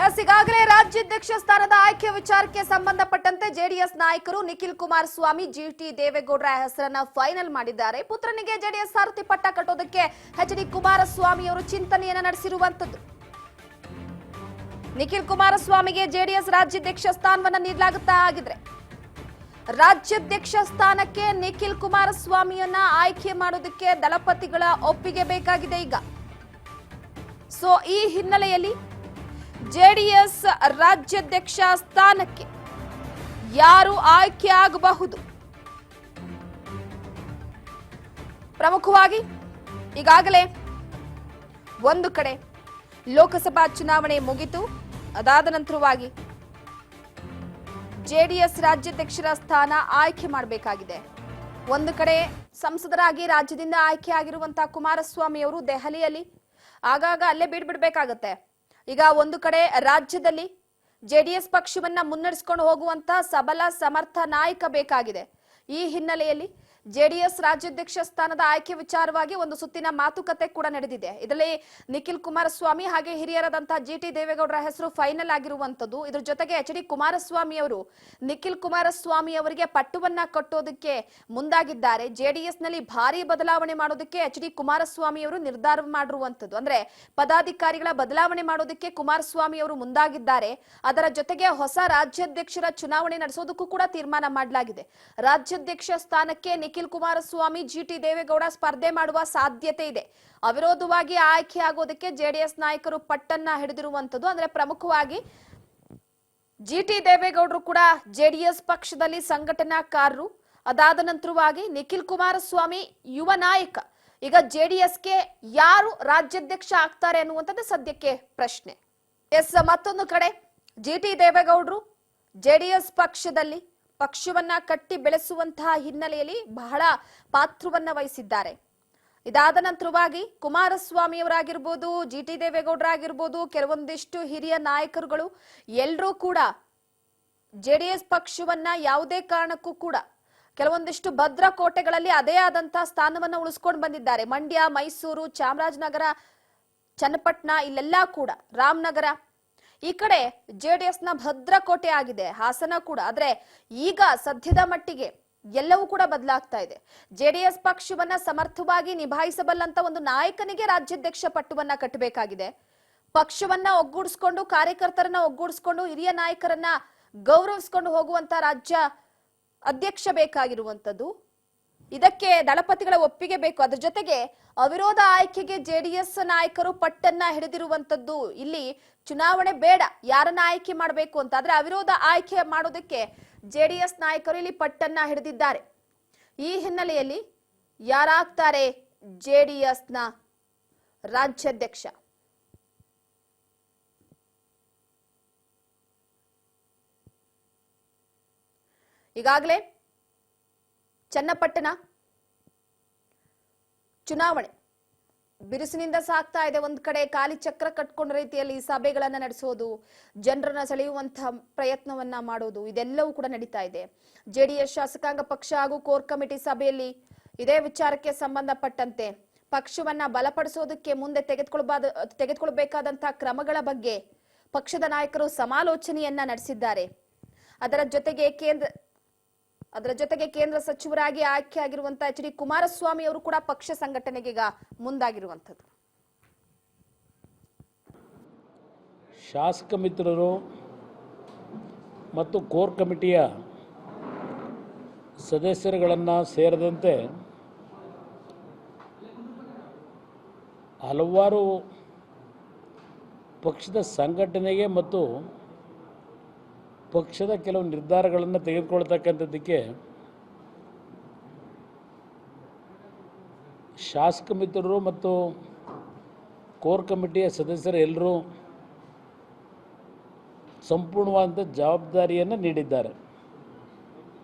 ಈಗಾಗಲೇ ರಾಜ್ಯಾಧ್ಯಕ್ಷ ಸ್ಥಾನದ ಆಯ್ಕೆ ವಿಚಾರಕ್ಕೆ ಸಂಬಂಧಪಟ್ಟಂತೆ ಜೆಡಿಎಸ್ ನಾಯಕರು ನಿಖಿಲ್ ಕುಮಾರಸ್ವಾಮಿ ಜಿಟಿ ದೇವೇಗೌಡರ ಹೆಸರನ್ನ ಫೈನಲ್ ಮಾಡಿದ್ದಾರೆ. ಪುತ್ರನಿಗೆ ಜೆಡಿಎಸ್ ಸಾರಥಿ ಪಟ್ಟ ಕಟ್ಟೋದಕ್ಕೆ ಎಚ್.ಡಿ. ಕುಮಾರಸ್ವಾಮಿ ಅವರು ಚಿಂತನೆಯನ್ನ ನಡೆಸಿರುವಂತದ್ದು. ನಿಖಿಲ್ ಕುಮಾರಸ್ವಾಮಿಗೆ ಜೆಡಿಎಸ್ ರಾಜ್ಯಾಧ್ಯಕ್ಷ ಸ್ಥಾನವನ್ನ ನೀಡಲಾಗುತ್ತಾ ಆಗಿದ್ರೆ ರಾಜ್ಯಾಧ್ಯಕ್ಷ ಸ್ಥಾನಕ್ಕೆ ನಿಖಿಲ್ ಕುಮಾರಸ್ವಾಮಿಯನ್ನ ಆಯ್ಕೆ ಮಾಡೋದಕ್ಕೆ ದಳಪತಿಗಳ ಒಪ್ಪಿಗೆ ಬೇಕಾಗಿದೆ ಈಗ. ಸೊ ಈ ಹಿನ್ನೆಲೆಯಲ್ಲಿ ಜೆಡಿಎಸ್ ರಾಜ್ಯಾಧ್ಯಕ್ಷ ಸ್ಥಾನಕ್ಕೆ ಯಾರು ಆಯ್ಕೆ ಆಗಬಹುದು? ಪ್ರಮುಖವಾಗಿ ಈಗಾಗಲೇ ಒಂದು ಕಡೆ ಲೋಕಸಭಾ ಚುನಾವಣೆ ಮುಗಿತು. ಅದಾದ ನಂತರವಾಗಿ ಜೆಡಿಎಸ್ ರಾಜ್ಯಾಧ್ಯಕ್ಷರ ಸ್ಥಾನ ಆಯ್ಕೆ ಮಾಡಬೇಕಾಗಿದೆ. ಒಂದು ಕಡೆ ಸಂಸದರಾಗಿ ರಾಜ್ಯದಿಂದ ಆಯ್ಕೆ ಆಗಿರುವಂತಹ ಕುಮಾರಸ್ವಾಮಿ ಅವರು ದೆಹಲಿಯಲ್ಲಿ ಆಗಾಗ ಅಲ್ಲೇ ಬಿಡ್ಬಿಡ್ಬೇಕಾಗತ್ತೆ. ಈಗ ಒಂದು ಕಡೆ ರಾಜ್ಯದಲ್ಲಿ ಜೆಡಿಎಸ್ ಪಕ್ಷವನ್ನ ಮುನ್ನಡೆಸಿಕೊಂಡು ಹೋಗುವಂತ ಸಬಲ ಸಮರ್ಥ ನಾಯಕ ಬೇಕಾಗಿದೆ. ಈ ಹಿನ್ನೆಲೆಯಲ್ಲಿ ಜೆಡಿಎಸ್ ರಾಜ್ಯಾಧ್ಯಕ್ಷ ಸ್ಥಾನದ ಆಯ್ಕೆ ವಿಚಾರವಾಗಿ ಒಂದು ಸುತ್ತಿನ ಮಾತುಕತೆ ಕೂಡ ನಡೆದಿದೆ. ಇದರಲ್ಲಿ ನಿಖಿಲ್ ಕುಮಾರಸ್ವಾಮಿ ಹಾಗೆ ಹಿರಿಯರಾದಂತಹ ಜಿಟಿ ದೇವೇಗೌಡರ ಹೆಸರು ಫೈನಲ್ ಆಗಿರುವಂತದ್ದು. ಇದ್ರ ಜೊತೆಗೆ ಎಚ್.ಡಿ. ಕುಮಾರಸ್ವಾಮಿ ಅವರು ನಿಖಿಲ್ ಕುಮಾರಸ್ವಾಮಿ ಅವರಿಗೆ ಪಟ್ಟವನ್ನ ಕಟ್ಟೋದಕ್ಕೆ ಮುಂದಾಗಿದ್ದಾರೆ. ಜೆಡಿಎಸ್ ನಲ್ಲಿ ಭಾರಿ ಬದಲಾವಣೆ ಮಾಡೋದಕ್ಕೆ ಎಚ್.ಡಿ. ಕುಮಾರಸ್ವಾಮಿ ಅವರು ನಿರ್ಧಾರ ಮಾಡಿರುವಂತದ್ದು. ಅಂದ್ರೆ ಪದಾಧಿಕಾರಿಗಳ ಬದಲಾವಣೆ ಮಾಡೋದಕ್ಕೆ ಕುಮಾರಸ್ವಾಮಿ ಅವರು ಮುಂದಾಗಿದ್ದಾರೆ. ಅದರ ಜೊತೆಗೆ ಹೊಸ ರಾಜ್ಯಾಧ್ಯಕ್ಷರ ಚುನಾವಣೆ ನಡೆಸೋದಕ್ಕೂ ಕೂಡ ತೀರ್ಮಾನ ಮಾಡಲಾಗಿದೆ. ರಾಜ್ಯಾಧ್ಯಕ್ಷ ಸ್ಥಾನಕ್ಕೆ ನಿಖಿಲ್ ಕುಮಾರಸ್ವಾಮಿ ಜಿಟಿ ದೇವೇಗೌಡ ಸ್ಪರ್ಧೆ ಮಾಡುವ ಸಾಧ್ಯತೆ ಇದೆ. ಅವಿರೋಧವಾಗಿ ಆಯ್ಕೆ ಆಗೋದಕ್ಕೆ ಜೆಡಿಎಸ್ ನಾಯಕರು ಪಟ್ಟನ್ನ ಹಿಡಿದಿರುವಂತದ್ದು. ಅಂದ್ರೆ ಪ್ರಮುಖವಾಗಿ ಜಿಟಿ ದೇವೇಗೌಡರು ಕೂಡ ಜೆಡಿಎಸ್ ಪಕ್ಷದಲ್ಲಿ ಸಂಘಟನಾಕಾರರು. ಅದಾದ ನಂತರವಾಗಿ ನಿಖಿಲ್ ಕುಮಾರಸ್ವಾಮಿ ಯುವ ನಾಯಕ. ಈಗ ಜೆಡಿಎಸ್ಗೆ ಯಾರು ರಾಜ್ಯಾಧ್ಯಕ್ಷ ಆಗ್ತಾರೆ ಅನ್ನುವಂಥದ್ದು ಸದ್ಯಕ್ಕೆ ಪ್ರಶ್ನೆ. ಮತ್ತೊಂದು ಕಡೆ ಜಿಟಿ ದೇವೇಗೌಡರು ಜೆಡಿಎಸ್ ಪಕ್ಷದಲ್ಲಿ ಪಕ್ಷವನ್ನ ಕಟ್ಟಿ ಬೆಳೆಸುವಂತಹ ಹಿನ್ನೆಲೆಯಲ್ಲಿ ಬಹಳ ಪಾತ್ರವನ್ನ ವಹಿಸಿದ್ದಾರೆ. ಇದಾದ ನಂತರವಾಗಿ ಕುಮಾರಸ್ವಾಮಿ ಅವರಾಗಿರ್ಬೋದು, ಜಿಟಿ ದೇವೇಗೌಡರಾಗಿರ್ಬೋದು, ಕೆಲವೊಂದಿಷ್ಟು ಹಿರಿಯ ನಾಯಕರುಗಳು ಎಲ್ಲರೂ ಕೂಡ ಜೆಡಿಎಸ್ ಪಕ್ಷವನ್ನ ಯಾವುದೇ ಕಾರಣಕ್ಕೂ ಕೂಡ ಕೆಲವೊಂದಿಷ್ಟು ಭದ್ರಕೋಟೆಗಳಲ್ಲಿ ಅದೇ ಆದಂತಹ ಸ್ಥಾನವನ್ನ ಉಳಿಸ್ಕೊಂಡು ಬಂದಿದ್ದಾರೆ. ಮಂಡ್ಯ, ಮೈಸೂರು, ಚಾಮರಾಜನಗರ, ಚನ್ನಪಟ್ಟಣ, ಇಲ್ಲೆಲ್ಲ ಕೂಡ ರಾಮನಗರ ಈ ಕಡೆ ಜೆಡಿಎಸ್ ನ ಭದ್ರಕೋಟೆ ಆಗಿದೆ. ಹಾಸನ ಕೂಡ. ಆದ್ರೆ ಈಗ ಸದ್ಯದ ಮಟ್ಟಿಗೆ ಎಲ್ಲವೂ ಕೂಡ ಬದಲಾಗ್ತಾ ಇದೆ. ಜೆಡಿಎಸ್ ಪಕ್ಷವನ್ನ ಸಮರ್ಥವಾಗಿ ನಿಭಾಯಿಸಬಲ್ಲಂತ ಒಂದು ನಾಯಕನಿಗೆ ರಾಜ್ಯಾಧ್ಯಕ್ಷ ಪಟ್ಟವನ್ನ ಕಟ್ಟಬೇಕಾಗಿದೆ. ಪಕ್ಷವನ್ನ ಒಗ್ಗೂಡಿಸ್ಕೊಂಡು, ಕಾರ್ಯಕರ್ತರನ್ನ ಒಗ್ಗೂಡಿಸ್ಕೊಂಡು, ಹಿರಿಯ ನಾಯಕರನ್ನ ಗೌರವಿಸ್ಕೊಂಡು ಹೋಗುವಂತ ರಾಜ್ಯ ಅಧ್ಯಕ್ಷ ಬೇಕಾಗಿರುವಂತದ್ದು. ಇದಕ್ಕೆ ದಳಪತಿಗಳ ಒಪ್ಪಿಗೆ ಬೇಕು. ಅದ್ರ ಜೊತೆಗೆ ಅವಿರೋಧ ಆಯ್ಕೆಗೆ ಜೆಡಿಎಸ್ ನಾಯಕರು ಪಟ್ಟನ್ನ ಹಿಡಿದಿರುವಂತದ್ದು. ಇಲ್ಲಿ ಚುನಾವಣೆ ಬೇಡ, ಯಾರನ್ನ ಆಯ್ಕೆ ಮಾಡಬೇಕು ಅಂತ. ಆದ್ರೆ ಅವಿರೋಧ ಆಯ್ಕೆ ಮಾಡೋದಕ್ಕೆ ಜೆಡಿಎಸ್ ನಾಯಕರು ಇಲ್ಲಿ ಪಟ್ಟನ್ನ ಹಿಡಿದಿದ್ದಾರೆ. ಈ ಹಿನ್ನೆಲೆಯಲ್ಲಿ ಯಾರಾಗ್ತಾರೆ ಜೆಡಿಎಸ್ ನ ರಾಜ್ಯಾಧ್ಯಕ್ಷ? ಈಗಾಗಲೇ ಚನ್ನಪಟ್ಟಣ ಚುನಾವಣೆ ಬಿರುಸಿನಿಂದ ಸಾಗ್ತಾ ಇದೆ. ಒಂದ್ ಕಡೆ ಖಾಲಿ ಚಕ್ರ ಕಟ್ಕೊಂಡ ರೀತಿಯಲ್ಲಿ ಸಭೆಗಳನ್ನ ನಡೆಸೋದು, ಜನರನ್ನ ಸೆಳೆಯುವಂತಹ ಪ್ರಯತ್ನವನ್ನ ಮಾಡೋದು, ಇದೆಲ್ಲವೂ ಕೂಡ ನಡೀತಾ ಇದೆ. ಜೆಡಿಎಸ್ ಶಾಸಕಾಂಗ ಪಕ್ಷ ಹಾಗೂ ಕೋರ್ ಕಮಿಟಿ ಸಭೆಯಲ್ಲಿ ಇದೇ ವಿಚಾರಕ್ಕೆ ಸಂಬಂಧಪಟ್ಟಂತೆ ಪಕ್ಷವನ್ನ ಬಲಪಡಿಸೋದಕ್ಕೆ ಮುಂದೆ ತೆಗೆದುಕೊಳ್ಳಬೇಕಾದಂತಹ ಕ್ರಮಗಳ ಬಗ್ಗೆ ಪಕ್ಷದ ನಾಯಕರು ಸಮಾಲೋಚನೆಯನ್ನ ನಡೆಸಿದ್ದಾರೆ. ಅದರ ಜೊತೆಗೆ ಕೇಂದ್ರ ಸಚಿವರಾಗಿ ಆಯ್ಕೆ ಆಗಿರುವಂತಹ ಎಚ್.ಡಿ. ಕುಮಾರಸ್ವಾಮಿ ಅವರು ಕೂಡ ಪಕ್ಷ ಸಂಘಟನೆಗೆ ಈಗ ಮುಂದಾಗಿರುವಂಥದ್ದು. ಶಾಸಕ ಮಿತ್ರರು ಮತ್ತು ಕೋರ್ ಕಮಿಟಿಯ ಸದಸ್ಯರುಗಳನ್ನು ಸೇರಿದಂತೆ ಹಲವಾರು ಪಕ್ಷದ ಸಂಘಟನೆಗೆ ಮತ್ತು ಪಕ್ಷದ ಕೆಲವು ನಿರ್ಧಾರಗಳನ್ನು ತೆಗೆದುಕೊಳ್ತಕ್ಕಂಥದ್ದಕ್ಕೆ ಶಾಸಕ ಮಿತ್ರರು ಮತ್ತು ಕೋರ್ ಕಮಿಟಿಯ ಸದಸ್ಯರು ಎಲ್ಲರೂ ಸಂಪೂರ್ಣವಾದಂಥ ಜವಾಬ್ದಾರಿಯನ್ನು ನೀಡಿದ್ದಾರೆ.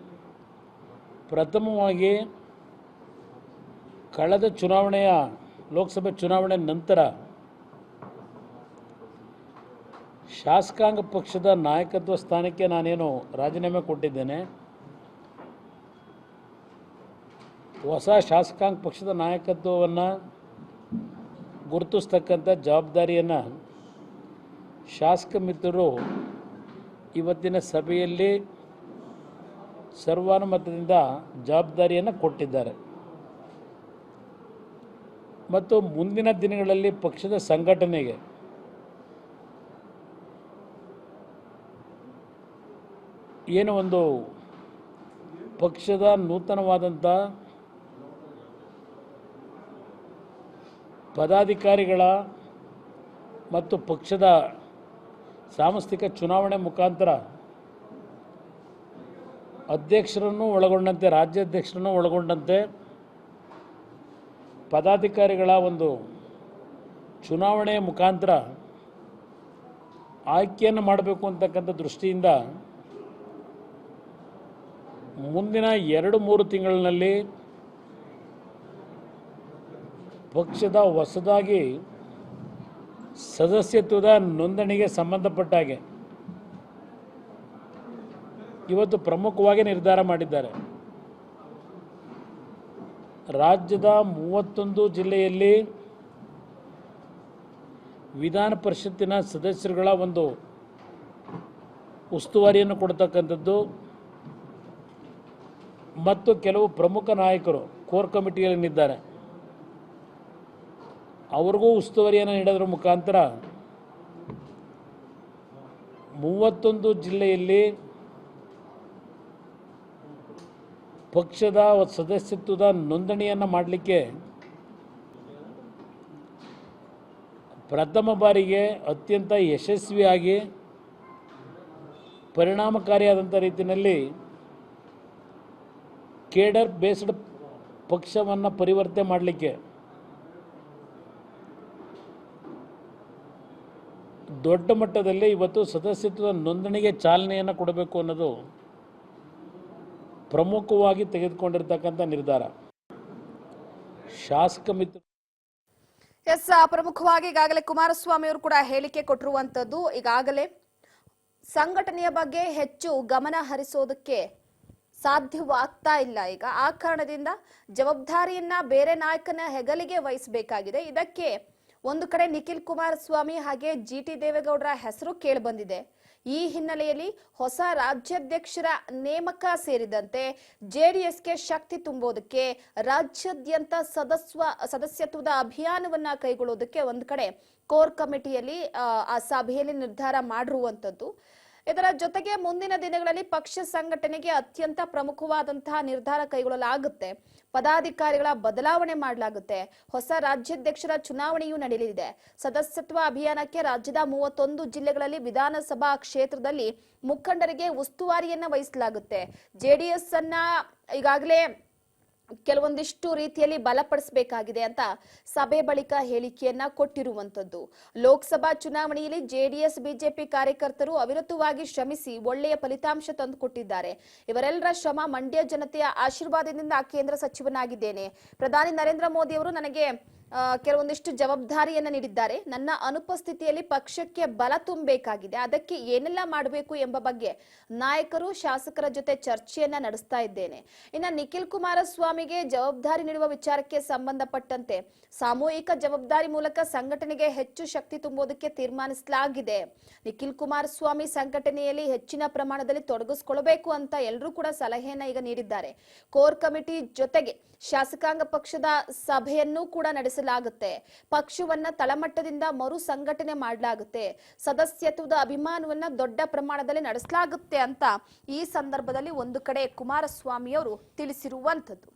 ಪ್ರಥಮವಾಗಿ ಕಳೆದ ಲೋಕಸಭೆ ಚುನಾವಣೆ ನಂತರ ಶಾಸಕಾಂಗ ಪಕ್ಷದ ನಾಯಕತ್ವ ಸ್ಥಾನಕ್ಕೆ ನಾನೇನು ರಾಜೀನಾಮೆ ಕೊಟ್ಟಿದ್ದೇನೆ. ಹೊಸ ಶಾಸಕಾಂಗ ಪಕ್ಷದ ನಾಯಕತ್ವವನ್ನು ಗುರುತಿಸ್ತಕ್ಕಂಥ ಜವಾಬ್ದಾರಿಯನ್ನು ಶಾಸಕ ಮಿತ್ರರು ಇವತ್ತಿನ ಸಭೆಯಲ್ಲಿ ಸರ್ವಾನುಮತದಿಂದ ಜವಾಬ್ದಾರಿಯನ್ನು ಕೊಟ್ಟಿದ್ದಾರೆ ಮತ್ತು ಮುಂದಿನ ದಿನಗಳಲ್ಲಿ ಪಕ್ಷದ ಸಂಘಟನೆಗೆ ಏನು ಒಂದು ಪಕ್ಷದ ನೂತನವಾದಂಥ ಪದಾಧಿಕಾರಿಗಳ ಮತ್ತು ಪಕ್ಷದ ಸಾಂಸ್ಥಿಕ ಚುನಾವಣೆ ಮುಖಾಂತರ ಅಧ್ಯಕ್ಷರನ್ನು ಒಳಗೊಂಡಂತೆ ರಾಜ್ಯಾಧ್ಯಕ್ಷರನ್ನು ಒಳಗೊಂಡಂತೆ ಪದಾಧಿಕಾರಿಗಳ ಒಂದು ಚುನಾವಣೆಯ ಮುಖಾಂತರ ಆಯ್ಕೆಯನ್ನು ಮಾಡಬೇಕು ಅಂತಕ್ಕಂಥ ದೃಷ್ಟಿಯಿಂದ ಮುಂದಿನ 2-3 ತಿಂಗಳಿನಲ್ಲಿ ಪಕ್ಷದ ಹೊಸದಾಗಿ ಸದಸ್ಯತ್ವದ ನೋಂದಣಿಗೆ ಸಂಬಂಧಪಟ್ಟ ಹಾಗೆ ಇವತ್ತು ಪ್ರಮುಖವಾಗಿ ನಿರ್ಧಾರ ಮಾಡಿದ್ದಾರೆ. ರಾಜ್ಯದ 31 ಜಿಲ್ಲೆಯಲ್ಲಿ ವಿಧಾನ ಪರಿಷತ್ತಿನ ಸದಸ್ಯರುಗಳ ಒಂದು ಉಸ್ತುವಾರಿಯನ್ನು ಕೊಡ್ತಕ್ಕಂಥದ್ದು ಮತ್ತು ಕೆಲವು ಪ್ರಮುಖ ನಾಯಕರು ಕೋರ್ ಕಮಿಟಿಯಲ್ಲಿದ್ದಾರೆ, ಅವ್ರಿಗೂ ಉಸ್ತುವಾರಿಯನ್ನು ನೀಡೋದ್ರ ಮುಖಾಂತರ 31 ಜಿಲ್ಲೆಯಲ್ಲಿ ಪಕ್ಷದ ಸದಸ್ಯತ್ವದ ನೋಂದಣಿಯನ್ನು ಮಾಡಲಿಕ್ಕೆ ಪ್ರಥಮ ಬಾರಿಗೆ ಅತ್ಯಂತ ಯಶಸ್ವಿಯಾಗಿ ಪರಿಣಾಮಕಾರಿಯಾದಂಥ ರೀತಿಯಲ್ಲಿ ಕೇಡರ್ ಬೇಸ್ಡ್ ಪಕ್ಷವನ್ನು ಪರಿವರ್ತನೆ ಮಾಡಲಿಕ್ಕೆ ದೊಡ್ಡ ಮಟ್ಟದಲ್ಲಿ ಇವತ್ತು ಸದಸ್ಯತ್ವದ ನೋಂದಣಿಗೆ ಚಾಲನೆಯನ್ನು ಕೊಡಬೇಕು ಅನ್ನೋದು ಪ್ರಮುಖವಾಗಿ ತೆಗೆದುಕೊಂಡಿರ್ತಕ್ಕಂಥ ನಿರ್ಧಾರ. ಶಾಸಕ ಮಿತ್ರ ಪ್ರಮುಖವಾಗಿ ಈಗಾಗಲೇ ಕುಮಾರಸ್ವಾಮಿ ಅವರು ಕೂಡ ಹೇಳಿಕೆ ಕೊಟ್ಟಿರುವಂತದ್ದು, ಈಗಾಗಲೇ ಸಂಘಟನೆಯ ಬಗ್ಗೆ ಹೆಚ್ಚು ಗಮನ ಹರಿಸೋದಕ್ಕೆ ಸಾಧ್ಯವಾಗ್ತಾ ಇಲ್ಲ. ಈಗ ಆ ಕಾರಣದಿಂದ ಜವಾಬ್ದಾರಿಯನ್ನ ಬೇರೆ ನಾಯಕನ ಹೆಗಲಿಗೆ ವಹಿಸಬೇಕಾಗಿದೆ. ಇದಕ್ಕೆ ಒಂದು ಕಡೆ ನಿಖಿಲ್ ಕುಮಾರಸ್ವಾಮಿ ಹಾಗೆ GT ದೇವೇಗೌಡರ ಹೆಸರು ಕೇಳಿ ಬಂದಿದೆ. ಈ ಹಿನ್ನೆಲೆಯಲ್ಲಿ ಹೊಸ ರಾಜ್ಯಾಧ್ಯಕ್ಷರ ನೇಮಕ ಸೇರಿದಂತೆ JDSಗೆ ಶಕ್ತಿ ತುಂಬೋದಕ್ಕೆ ರಾಜ್ಯಾದ್ಯಂತ ಸದಸ್ಯತ್ವದ ಅಭಿಯಾನವನ್ನ ಕೈಗೊಳ್ಳೋದಕ್ಕೆ ಒಂದು ಕಡೆ ಕೋರ್ ಕಮಿಟಿಯಲ್ಲಿ ಆ ಸಭೆಯಲ್ಲಿ ನಿರ್ಧಾರ ಮಾಡಿರುವಂತದ್ದು. ಇದರ ಜೊತೆಗೆ ಮುಂದಿನ ದಿನಗಳಲ್ಲಿ ಪಕ್ಷ ಸಂಘಟನೆಗೆ ಅತ್ಯಂತ ಪ್ರಮುಖವಾದಂತಹ ನಿರ್ಧಾರ ಕೈಗೊಳ್ಳಲಾಗುತ್ತೆ. ಪದಾಧಿಕಾರಿಗಳ ಬದಲಾವಣೆ ಮಾಡಲಾಗುತ್ತೆ. ಹೊಸ ರಾಜ್ಯಾಧ್ಯಕ್ಷರ ಚುನಾವಣೆಯೂ ನಡೆಯಲಿದೆ. ಸದಸ್ಯತ್ವ ಅಭಿಯಾನಕ್ಕೆ ರಾಜ್ಯದ 31 ಜಿಲ್ಲೆಗಳಲ್ಲಿ ವಿಧಾನಸಭಾ ಕ್ಷೇತ್ರದಲ್ಲಿ ಮುಖಂಡರಿಗೆ ಉಸ್ತುವಾರಿಯನ್ನ ವಹಿಸಲಾಗುತ್ತೆ. JDS ಅನ್ನ ಈಗಾಗಲೇ ಕೆಲವೊಂದಿಷ್ಟು ರೀತಿಯಲ್ಲಿ ಬಲಪಡಿಸಬೇಕಾಗಿದೆ ಅಂತ ಸಭೆ ಬಳಿಕ ಹೇಳಿಕೆಯನ್ನ ಕೊಟ್ಟಿರುವಂತದ್ದು. ಲೋಕಸಭಾ ಚುನಾವಣೆಯಲ್ಲಿ JDS ಬಿಜೆಪಿ ಕಾರ್ಯಕರ್ತರು ಅವಿರತವಾಗಿ ಶ್ರಮಿಸಿ ಒಳ್ಳೆಯ ಫಲಿತಾಂಶ ತಂದುಕೊಟ್ಟಿದ್ದಾರೆ. ಇವರೆಲ್ಲರ ಶ್ರಮ ಮಂಡ್ಯ ಜನತೆಯ ಆಶೀರ್ವಾದದಿಂದ ಕೇಂದ್ರ ಸಚಿವನಾಗಿದ್ದೇನೆ. ಪ್ರಧಾನಿ ನರೇಂದ್ರ ಮೋದಿ ಅವರು ನನಗೆ ಕೆಲವೊಂದಿಷ್ಟು ಜವಾಬ್ದಾರಿಯನ್ನ ನೀಡಿದ್ದಾರೆ. ನನ್ನ ಅನುಪಸ್ಥಿತಿಯಲ್ಲಿ ಪಕ್ಷಕ್ಕೆ ಬಲ ತುಂಬಬೇಕಾಗಿದೆ. ಅದಕ್ಕೆ ಏನೆಲ್ಲ ಮಾಡಬೇಕು ಎಂಬ ಬಗ್ಗೆ ನಾಯಕರು ಶಾಸಕರ ಜೊತೆ ಚರ್ಚೆಯನ್ನ ನಡೆಸ್ತಾ ಇದ್ದೇನೆ. ಇನ್ನು ನಿಖಿಲ್ ಕುಮಾರಸ್ವಾಮಿಗೆ ಜವಾಬ್ದಾರಿ ನೀಡುವ ವಿಚಾರಕ್ಕೆ ಸಂಬಂಧಪಟ್ಟಂತೆ ಸಾಮೂಹಿಕ ಜವಾಬ್ದಾರಿ ಮೂಲಕ ಸಂಘಟನೆಗೆ ಹೆಚ್ಚು ಶಕ್ತಿ ತುಂಬೋದಕ್ಕೆ ತೀರ್ಮಾನಿಸಲಾಗಿದೆ. ನಿಖಿಲ್ ಕುಮಾರಸ್ವಾಮಿ ಸಂಘಟನೆಯಲ್ಲಿ ಹೆಚ್ಚಿನ ಪ್ರಮಾಣದಲ್ಲಿ ತೊಡಗಿಸಿಕೊಳ್ಳಬೇಕು ಅಂತ ಎಲ್ಲರೂ ಕೂಡ ಸಲಹೆಯನ್ನ ಈಗ ನೀಡಿದ್ದಾರೆ. ಕೋರ್ ಕಮಿಟಿ ಜೊತೆಗೆ ಶಾಸಕಾಂಗ ಪಕ್ಷದ ಸಭೆಯನ್ನು ಕೂಡ ನಡೆಸಲಾಗುತ್ತೆ. ಪಕ್ಷವನ್ನ ತಳಮಟ್ಟದಿಂದ ಮರು ಸಂಘಟನೆ ಮಾಡಲಾಗುತ್ತೆ. ಸದಸ್ಯತ್ವದ ಅಭಿಮಾನವನ್ನ ದೊಡ್ಡ ಪ್ರಮಾಣದಲ್ಲಿ ನಡೆಸಲಾಗುತ್ತೆ ಅಂತ ಈ ಸಂದರ್ಭದಲ್ಲಿ ಒಂದು ಕಡೆ ಕುಮಾರಸ್ವಾಮಿ ಅವರು ತಿಳಿಸಿರುವಂತದ್ದು.